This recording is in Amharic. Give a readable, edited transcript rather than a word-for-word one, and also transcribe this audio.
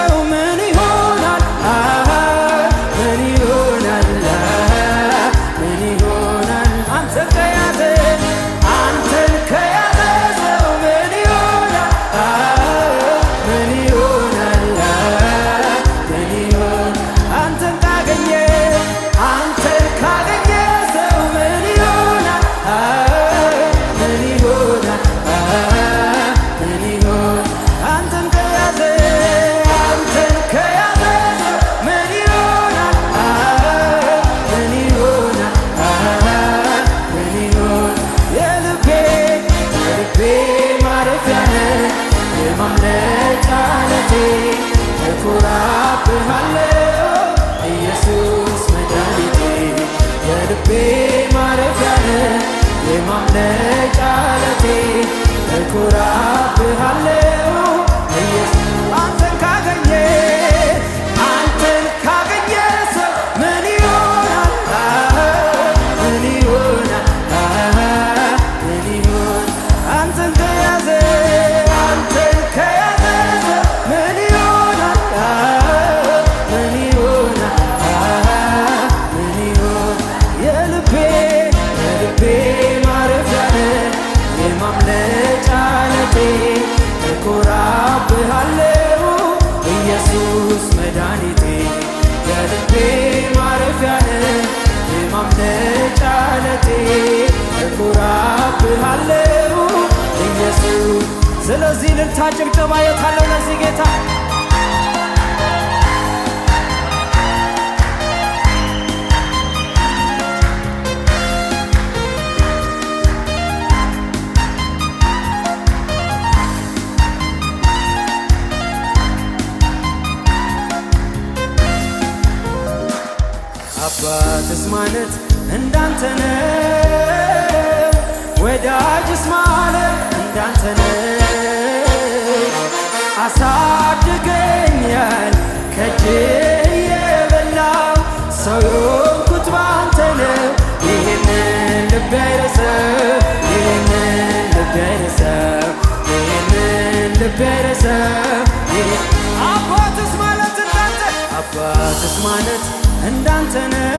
ሰው ምን ይሆናል? ምን ይሆናል? ምን ይሆናል? አንተን ከያዘ ሰው ምን ይሆናል? ምን ይሆናል? ምን ይሆናል? አንተን ካገኘ ሰው ምን ይሆናል? ምን ይሆናል? ምን ይሆናል? አንተን ከያዘ ሰው ምን ይሆናል? ምን ይሆናል? ምን ይሆናል? የልቤ ማረፊያ ነህ፣ የማምለጫ ዓለቴ፣ እኮራብሃለሁ ኢየሱስ መድኃኒቴ። የልቤ ማረፊያ ነህ፣ የማምለጫ ዓለቴ፣ እኮራብሃለሁ ኢየሱስ። አንተን ካገኘ ሰው ምን ይሆናል? ምን ይሆናል? ምን ይሆናል? አንተን ከያዘ ሰው ምን ይሆናል? ምን ይሆናል? ምን ይሆናል? የልቤ ማረፊያ ነህ፣ የማምለጫ ዓለቴ፣ እኮራብሃለሁ ኢየሱስ መድኃኒቴ። የልቤ ማረፊያ ነህ፣ የማምለጫ ዓለቴ፣ እኮራብሃለሁ ኢየሱስ። ስለዚህ እልልታ ጭብጨባ የታለው ለዚህ ጌታ? አባትስ ማለት እንዳንተ ነው፣ ወዳጅስ ማለት እንዳንተ ነው። አሳድገኛል ከእጅ የበላው ሰው የሆንኩት ባንተ ነው። ይህንን ልቤ አይረሳው፣ ይህንን ልቤ አይረሳው፣ ይህንን ልቤ አይረሳው። አባትስ ማለት እንዳንተ ነው